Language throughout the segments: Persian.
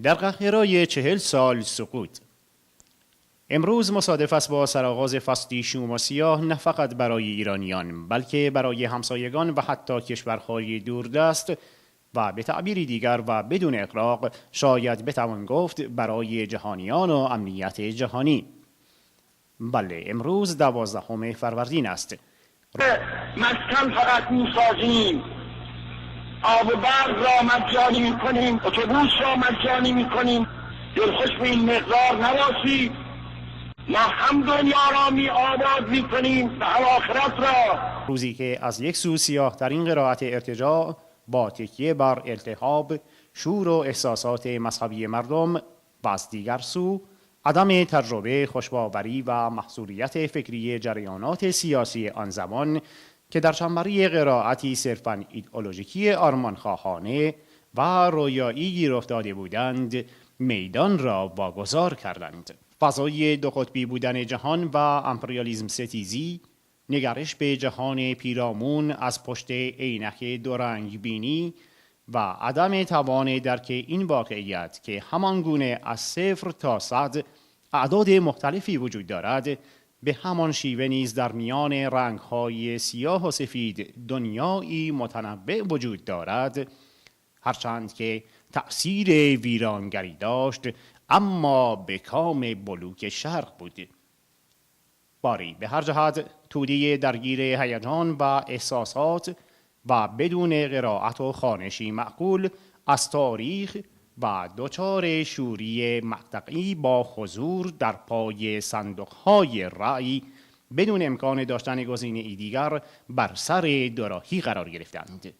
در قهقرای 40 سال سقوط. امروز مصادف است با سرآغاز فصلی شوم و سیاه نه فقط برای ایرانیان بلکه برای همسایگان و حتی کشورهای دوردست و به تعبیری دیگر و بدون اغراق شاید بتوان گفت برای جهانیان و امنیت جهانی. بله، امروز 12 فروردین است. مسکن فقط می‌سازیم، آب و برق را مجانی می‌کنیم، اتوبوس را مجانی می‌کنیم. دلخوش به این مقدار نباشید. ما هم دنیا را آباد می‌کنیم و هم آخرت را. روزی که از یک سو سیاه ترین قرائت ارتجاع با تکیه بر التهاب، شور و احساسات مذهبی مردم و از دیگر سو عدم تجربه، خوش‌باوری و محصولیت فکری جریانات سیاسی آن زمان که در چنبری قرائتی صرفاً ایدئولوژیکی آرمانخواهانه و رویایی گیر افتاده بودند، میدان را واگذار کردند. فضای دو قطبی بودن جهان و امپریالیسم ستیزی، نگرش به جهان پیرامون از پشت عینک دورنگ بینی و عدم توان درک این واقعیت که همان گونه از 0 تا 100 اعداد مختلفی وجود دارد، به همان شیوه نیز در میان رنگ‌های سیاه و سفید دنیایی متنوع وجود دارد، هرچند که تأثیر ویرانگری داشت اما به کام بلوک شرق بود. باری به هر جهت توده درگیر هیجان و احساسات و بدون قرائت و خوانشی معقول از تاریخ و دچار شوری مقطعی با حضور در پای صندوق‌های رأی بدون امکان داشتن گزینه‌ای دیگر بر سر دوراهی قرار گرفتند.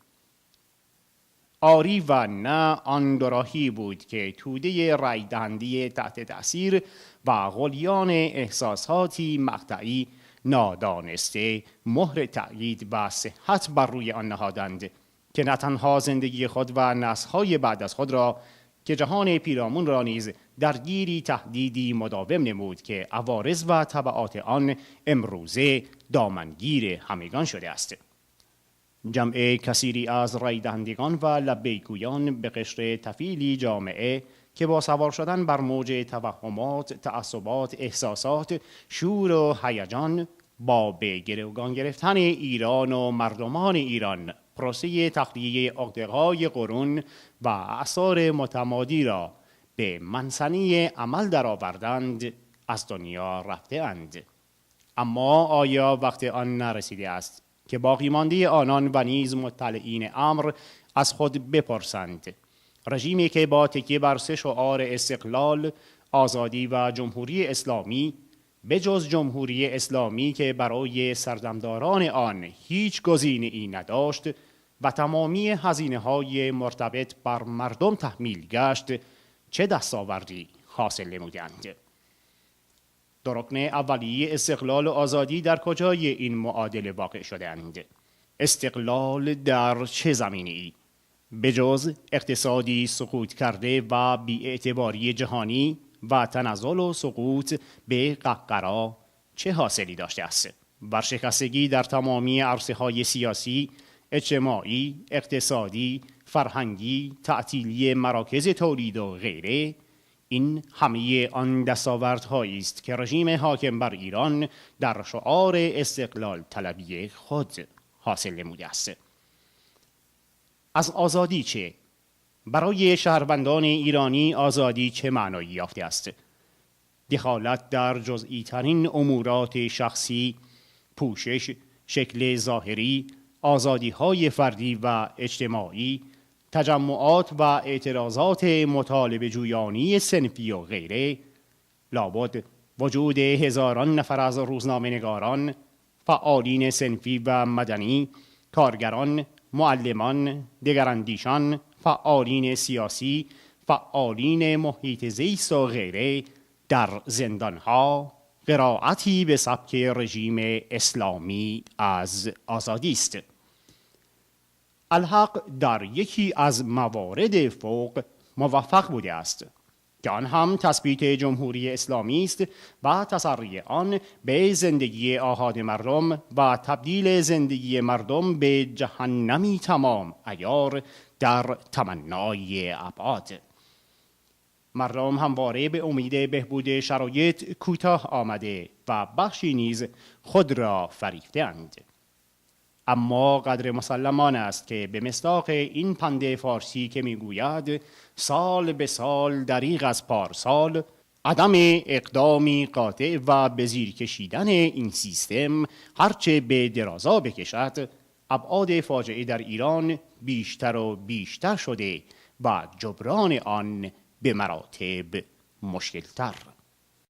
آری و نه آن دوراهی بود که توده رأی دهندی تحت تأثیر و غلیان احساساتی مقطعی نادانسته مهر تأیید و صحت بر روی آن نهادند که نه تنها زندگی خود و نسل‌های بعد از خود را که جهان پیرامون را نیز درگیری تهدیدی مداوم نمود که عوارض و تبعات آن امروزه دامنگیر همگان شده است. جمع کثیری از رای دهندگان و لبیکویان به قشر طفیلی جامعه که با سوار شدن بر موج توهمات، تعصبات، احساسات، شور و هیجان با به گروگان گرفتن ایران و مردمان ایران پروسه تخلیه عقده‌های قرون و آثار متمادی را به منصنی عمل درآوردند، از دنیا رفته‌اند. اما آیا وقت آن نرسیده است که باقی مانده آنان و نیز مطلعین امر از خود بپرسند؟ رژیمی که با تکیه بر 3 شعار استقلال، آزادی و جمهوری اسلامی، به جز جمهوری اسلامی که برای سردمداران آن هیچ گزینه‌ای نداشت و تمامی هزینه‌های مرتبط بر مردم تحمیل گشت، چه دستاوردی حاصل نمودند؟ دو رکن اولیه استقلال و آزادی در کجای این معادله واقع شدند؟ استقلال در چه زمینه‌ای؟ به جز اقتصادی سقوط کرده و بی‌اعتباری جهانی و تنزل و سقوط به قهقرا چه حاصلی داشته است؟ ورشکستگی در تمامی عرصه‌های سیاسی، اجتماعی، اقتصادی، فرهنگی، تعطیلی مراکز تولید و غیره، این همه آن دستاوردهایی است که رژیم حاکم بر ایران در شعار استقلال طلبی خود حاصل نموده است. از آزادی چه؟ برای شهروندان ایرانی آزادی چه معنایی یافته است؟ دخالت در جزئی ترین امورات شخصی، پوشش، شکل ظاهری، آزادی‌های فردی و اجتماعی، تجمعات و اعتراضات مطالبه جویانی صنفی و غیره، لابد وجود هزاران نفر از روزنامه‌نگاران، فعالین صنفی و مدنی، کارگران، معلمان، دگراندیشان، فعالین سیاسی، فعالین محیط زیست و غیره در زندانها قرائتی به سبک رژیم اسلامی از آزادی است. الحق در یکی از موارد فوق موفق بوده است که آن هم تثبیت جمهوری اسلامی است و تسری آن به زندگی آحاد مردم و تبدیل زندگی مردم به جهنمی تمام عیار در تمنای ابعاد. مردم همواره به امید بهبود شرایط کوتاه آمده و بخشی نیز خود را فریفته‌اند. اما قدر مسلمان است که به مصداق این پند فارسی که میگوید سال به سال دریغ از پارسال، عدم اقدامی قاطع و به زیر کشیدن این سیستم هرچه به درازا بکشد، ابعاد فاجعه در ایران بیشتر و بیشتر شده و جبران آن به مراتب مشکل‌تر.